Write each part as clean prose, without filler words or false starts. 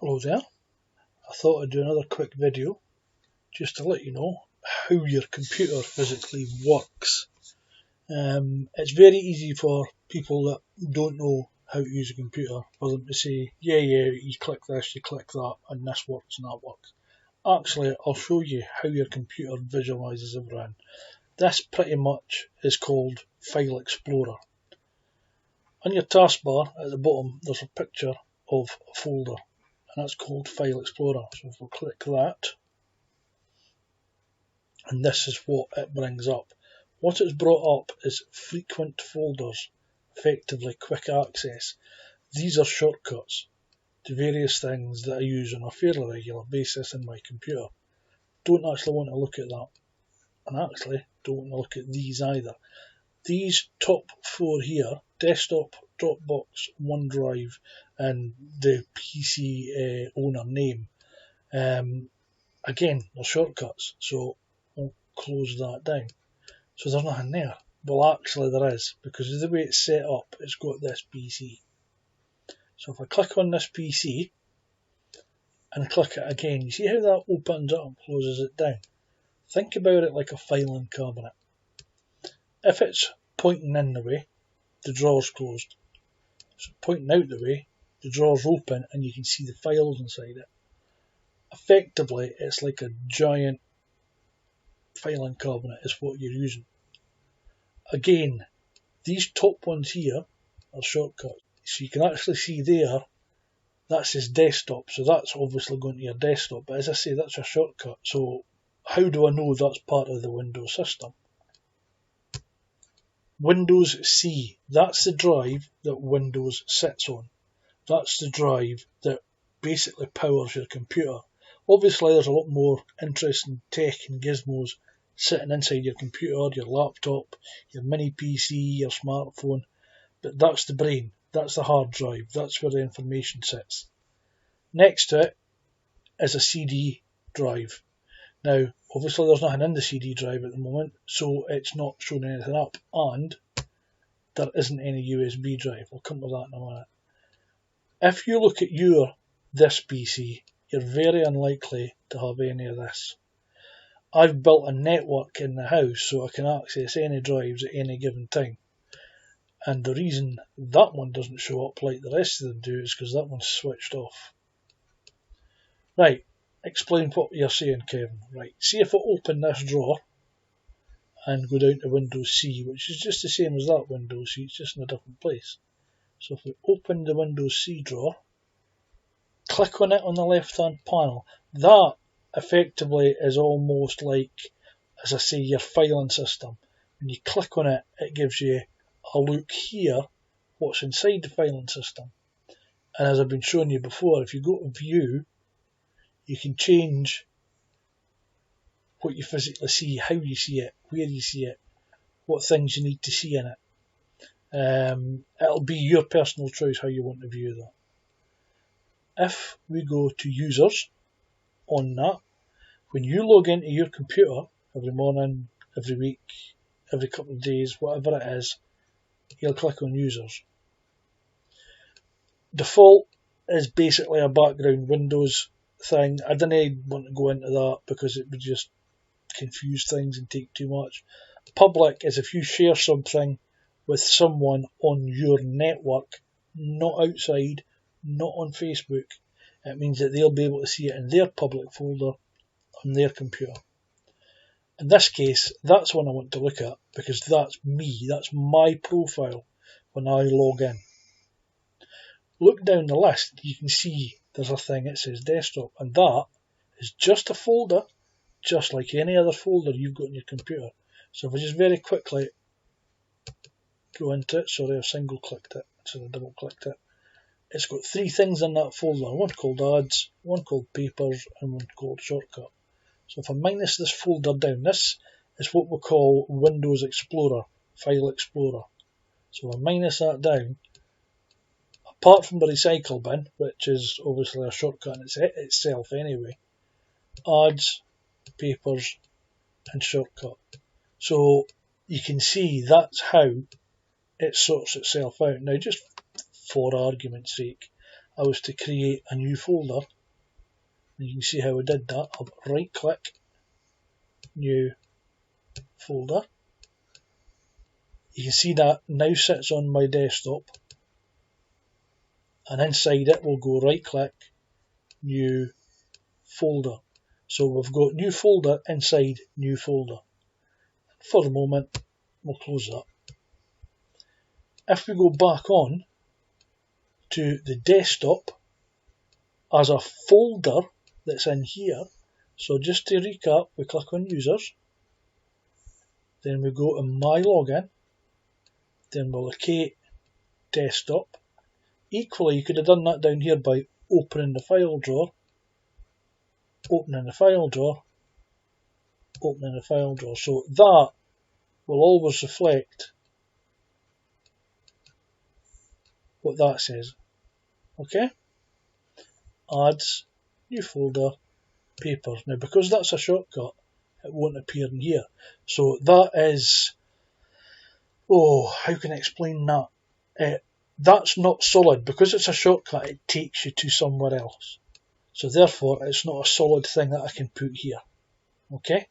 Hello there. I thought I'd do another quick video just to let you know how your computer physically works. It's very easy for people that don't know how to use a computer for them to say, yeah, you click this, you click that, and this works and that works. Actually, I'll show you how your computer visualizes everything. This pretty much is called File Explorer. On your taskbar at the bottom, there's a picture of a folder, and that's called File Explorer. So if we click that, and this is what it brings up. What it's brought up is frequent folders, effectively quick access. These are shortcuts to various things that I use on a fairly regular basis in my computer. Don't actually want to look at that, and actually don't want to look at these either. These top four here, desktop, Dropbox, OneDrive, and the PC owner name, again, they're shortcuts, so I'll close that down. So there's nothing there. Well, actually there is, because of the way it's set up, it's got this PC. So if I click on this PC and click it again, you see how that opens up and closes it down? Think about it like a filing cabinet. If it's pointing in the way, the drawer's closed. So pointing out the way, the drawer's open and you can see the files inside it. Effectively, it's like a giant filing cabinet is what you're using. Again, these top ones here are shortcuts. So you can actually see there, that says desktop, so that's obviously going to your desktop, but as I say, that's a shortcut. So how do I know that's part of the Windows system? Windows C, that's the drive that Windows sits on. That's the drive that basically powers your computer. Obviously there's a lot more interesting tech and gizmos sitting inside your computer, your laptop, your mini PC, your smartphone, but that's the brain, that's the hard drive, that's where the information sits. Next to it is a CD drive. Now, obviously there's nothing in the CD drive at the moment, so it's not showing anything up, and there isn't any USB drive. I'll come to that in a minute. If you look at this PC, you're very unlikely to have any of this. I've built a network in the house so I can access any drives at any given time. And the reason that one doesn't show up like the rest of them do is because that one's switched off. Right, explain what you're saying, Kevin. Right, see if I open this drawer and go down to Windows C, which is just the same as that Windows C, it's just in a different place. So if we open the Windows C drawer, click on it on the left hand panel, that effectively is almost like, as I say, your filing system. When you click on it, it gives you a look here, what's inside the filing system. And as I've been showing you before, if you go to View, you can change what you physically see, how you see it, where you see it, what things you need to see in it. It'll be your personal choice how you want to view that. If we go to Users, on that, when you log into your computer every morning, every week, every couple of days, whatever it is, you'll click on Users. Default is basically a background Windows thing. I didn't want to go into that because it would just confuse things and take too much. Public is if you share something with someone on your network, not outside, not on Facebook. It means that they'll be able to see it in their public folder on their computer. In this case, that's one I want to look at because that's me, that's my profile when I log in. Look down the list, you can see there's a thing that says desktop, and that is just a folder, just like any other folder you've got on your computer. So if I just very quickly go into it, sorry, I've single clicked it instead of double clicked it. It's got three things in that folder, one called Ads, one called Papers, and one called Shortcut. So if I minus this folder down, this is what we call Windows Explorer, File Explorer. So I minus that down. Apart from the recycle bin, which is obviously a shortcut in itself anyway, Ads, Papers, and Shortcut. So you can see that's how it sorts itself out. Now, just for argument's sake, I was to create a new folder. And you can see how I did that. I'll right click, new folder. You can see that now sits on my desktop, and inside it we'll go right click, new folder. So we've got new folder inside new folder. For the moment, we'll close that. If we go back on to the desktop as a folder that's in here, so just to recap, we click on users, then we go to my login, then we'll locate desktop. Equally, you could have done that down here by opening the file drawer, opening the file drawer, opening the file drawer. So that will always reflect what that says. Okay? Adds, new folder, papers. Now because that's a shortcut, it won't appear in here. So that is, how can I explain that? That's not solid. Because it's a shortcut, it takes you to somewhere else. So therefore, it's not a solid thing that I can put here. Okay?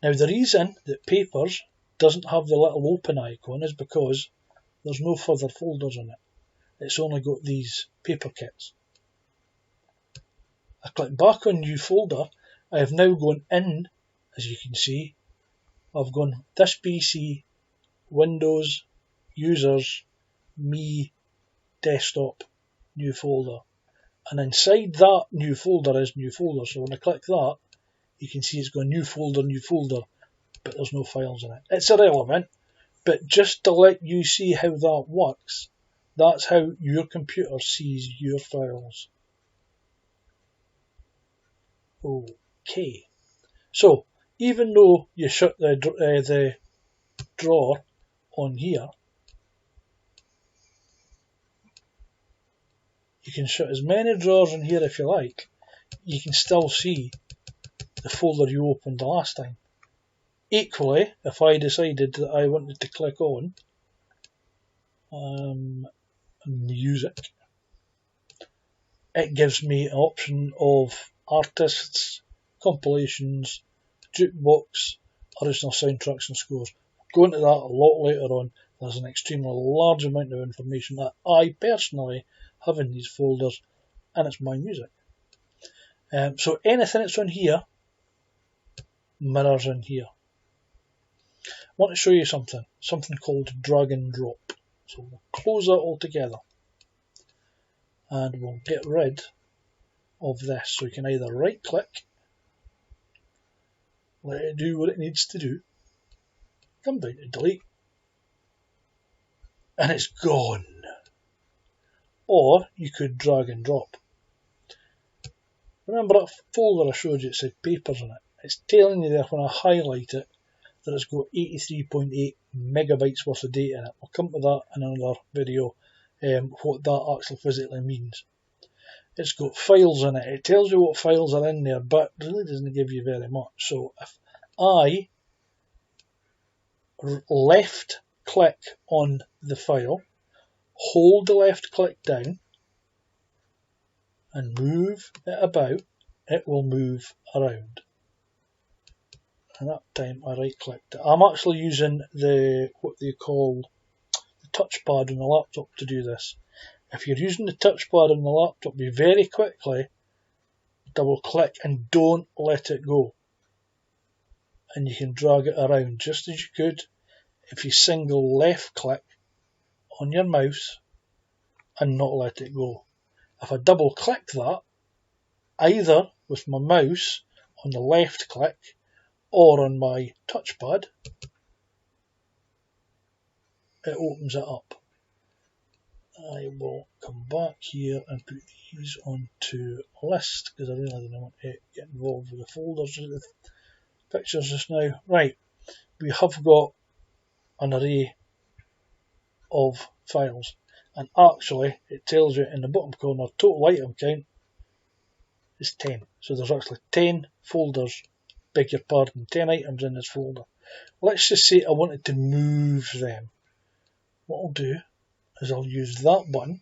Now the reason that papers doesn't have the little open icon is because there's no further folders in it. It's only got these paper kits. I click back on new folder. I have now gone in, as you can see, I've gone this PC, Windows, users, me, desktop, new folder. And inside that new folder is new folder. So when I click that, you can see it's got new folder, but there's no files in it. It's irrelevant, but just to let you see how that works, that's how your computer sees your files. Okay, so even though you shut the drawer on here, you can shut as many drawers in here if you like, you can still see the folder you opened the last time. Equally, if I decided that I wanted to click on music, it gives me an option of artists, compilations, jukebox, original soundtracks and scores. Go into that a lot later on. There's an extremely large amount of information that I personally have in these folders, and it's my music. So anything that's on here mirrors in here. I want to show you something called drag and drop. So we'll close that all together and we'll get rid of this. So you can either right click, let it do what it needs to do, come down to delete, and it's gone. Or you could drag and drop. Remember that folder I showed you, it said papers in it. It's telling you there when I highlight it that it's got 83.8 megabytes worth of data in it. I'll come to that in another video, what that actually physically means. It's got files in it. It tells you what files are in there, but really doesn't give you very much. So if I left click on the file, hold the left click down and move it about, it will move around. And that time I right clicked it. I'm actually using what they call the touchpad on the laptop to do this. If you're using the touchpad on the laptop, you very quickly double click and don't let it go. And you can drag it around just as you could if you single left click on your mouse and not let it go. If I double click that, either with my mouse on the left click or on my touchpad, it opens it up. I will come back here and put these onto a list because I really don't want to get involved with the folders of the pictures just now. Right, we have got an array of files, and actually it tells you in the bottom corner total item count is 10. So there's actually 10 folders, beg your pardon, 10 items in this folder. Let's just say I wanted to move them. What I'll do is I'll use that button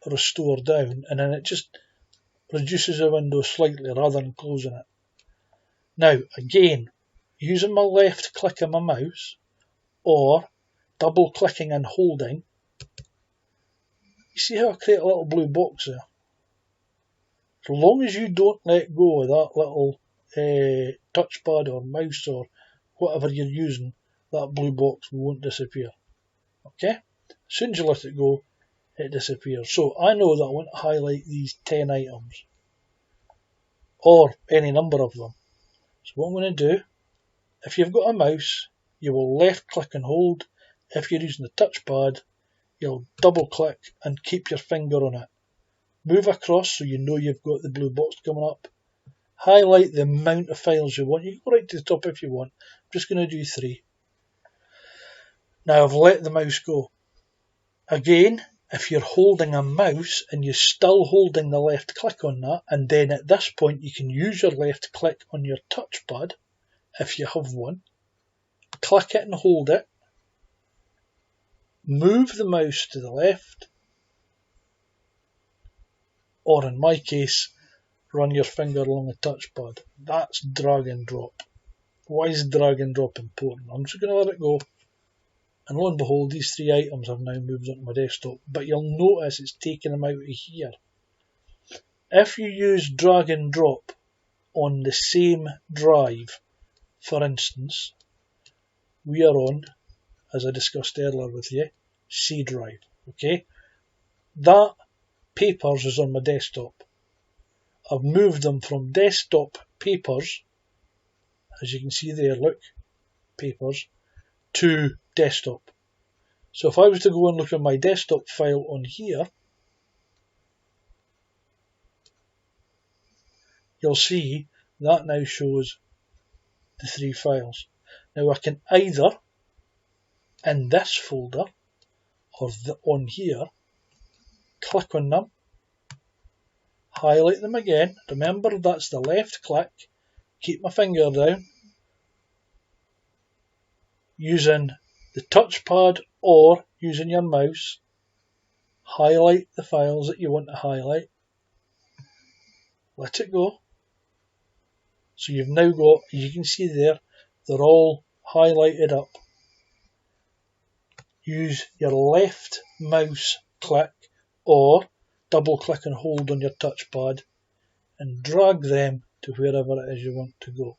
restore down, and then it just reduces the window slightly rather than closing it. Now, again, using my left click of my mouse or double clicking and holding, you see how I create a little blue box there? So long as you don't let go of that little touchpad or mouse or whatever you're using, that blue box won't disappear. Okay? As soon as you let it go, it disappears. So I know that I want to highlight these 10 items, or any number of them. So what I'm going to do, if you've got a mouse, you will left click and hold. If you're using the touchpad, you'll double click and keep your finger on it. Move across so you know you've got the blue box coming up. Highlight the amount of files you want. You can go right to the top if you want. I'm just going to do 3. Now I've let the mouse go. Again, if you're holding a mouse and you're still holding the left click on that, and then at this point you can use your left click on your touchpad, if you have one, click it and hold it, move the mouse to the left, or in my case, run your finger along the touchpad. That's drag and drop. Why is drag and drop important? I'm just going to let it go. And lo and behold, these 3 items have now moved onto my desktop. But you'll notice it's taken them out of here. If you use drag and drop on the same drive, for instance, we are on, as I discussed earlier with you, C drive. Okay? That Papers is on my desktop. I've moved them from desktop Papers, as you can see there, look, Papers, to desktop. So if I was to go and look at my desktop file on here, you'll see that now shows the 3 files. Now I can either, in this folder, or on here, click on them, highlight them again. Remember, that's the left click. Keep my finger down. Using the touchpad or using your mouse, highlight the files that you want to highlight. Let it go. So you've now got, you can see there, they're all highlighted up. Use your left mouse click or double click and hold on your touchpad and drag them to wherever it is you want to go.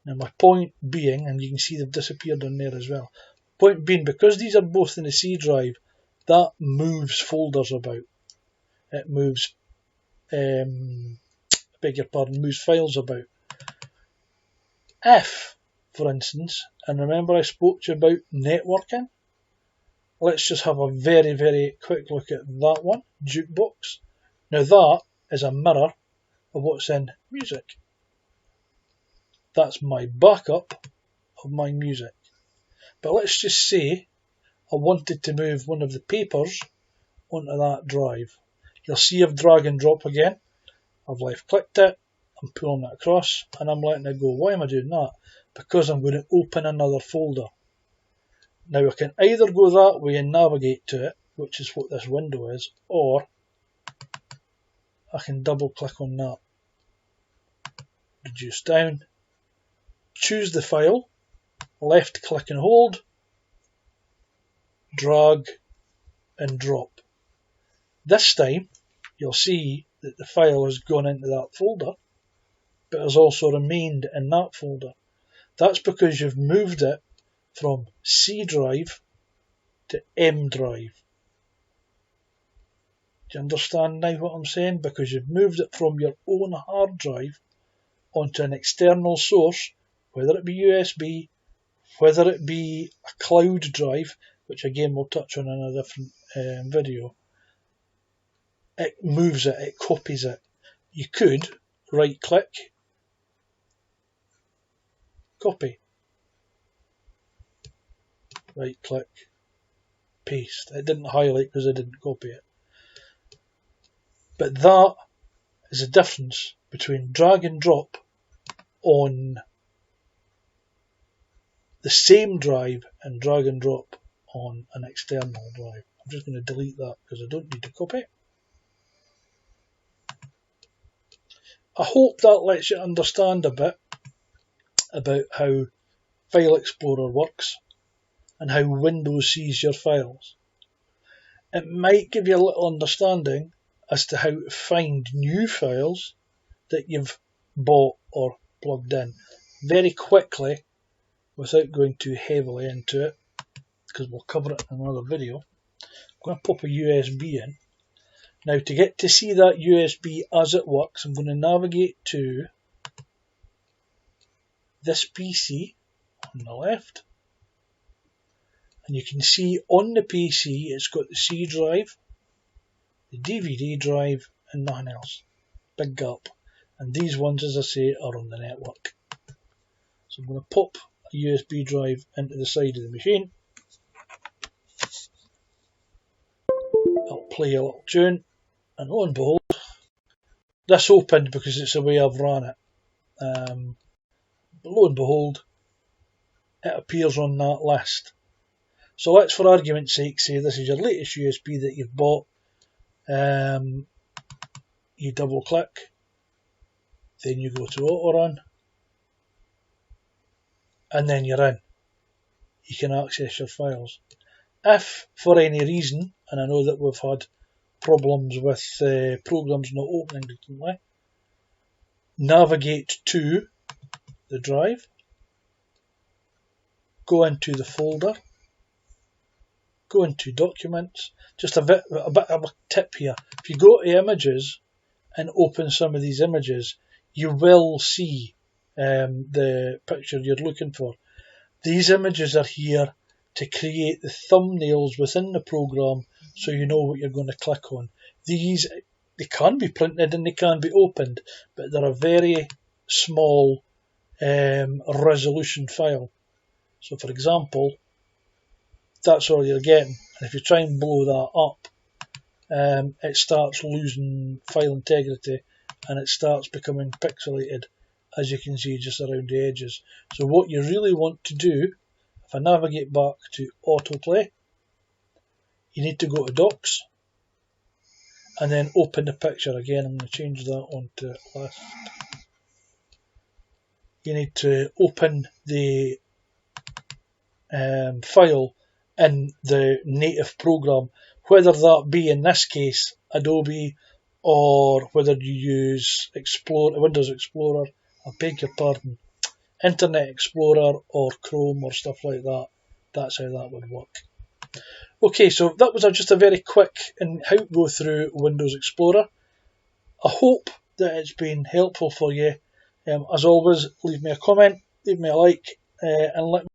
Now my point being, and you can see they've disappeared on there as well, point being, because these are both in the C drive, that moves folders about. It moves, moves files about. If, for instance, and remember I spoke to you about networking, let's just have a very, very quick look at that one, jukebox. Now that is a mirror of what's in music. That's my backup of my music. But let's just say I wanted to move one of the papers onto that drive. You'll see I've drag and drop again. I've left clicked it, I'm pulling it across and I'm letting it go. Why am I doing that? Because I'm going to open another folder. Now I can either go that way and navigate to it, which is what this window is, or I can double click on that. Reduce down, choose the file, left click and hold, drag and drop. This time you'll see that the file has gone into that folder, but has also remained in that folder. That's because you've moved it from C drive to M drive. Do you understand now what I'm saying? Because you've moved it from your own hard drive onto an external source, whether it be USB, whether it be a cloud drive, which again we'll touch on in a different video. It moves it, it copies it. You could right click, copy, right click, paste. It didn't highlight because I didn't copy it. But that is the difference between drag and drop on the same drive and drag and drop on an external drive. I'm just going to delete that because I don't need to copy. I hope that lets you understand a bit about how File Explorer works and how Windows sees your files. It might give you a little understanding as to how to find new files that you've bought or plugged in. Very quickly, without going too heavily into it, because we'll cover it in another video, I'm going to pop a USB in. Now, to get to see that USB as it works, I'm going to navigate to this PC on the left. And you can see on the PC it's got the C drive, the DVD drive, and nothing else. Big gap. And these ones, as I say, are on the network. So I'm going to pop a USB drive into the side of the machine. I'll play a little tune, and lo and behold, this opened because it's the way I've ran it. But lo and behold, it appears on that list. So let's, for argument's sake, say this is your latest USB that you've bought. You double click, then you go to auto run, and then you're in. You can access your files. If for any reason, and I know that we've had problems with programs not opening recently, navigate to the drive, go into the folder, go into documents. Just a bit of a tip here. If you go to images and open some of these images, you will see the picture you're looking for. These images are here to create the thumbnails within the program so you know what you're going to click on. These, they can be printed and they can be opened, but they're a very small resolution file. So for example, that's all you're getting. And if you try and blow that up, it starts losing file integrity and it starts becoming pixelated, as you can see just around the edges. So what you really want to do, if I navigate back to autoplay, you need to go to docs and then open the picture. Again, I'm going to change that onto list. You need to open the file in the native program, whether that be in this case Adobe, or whether you use Windows Explorer, I beg your pardon, Internet Explorer or Chrome or stuff like that. That's how that would work. Okay, so that was just a very quick and how to go through Windows Explorer. I hope that it's been helpful for you. As always, leave me a comment, leave me a like, and let me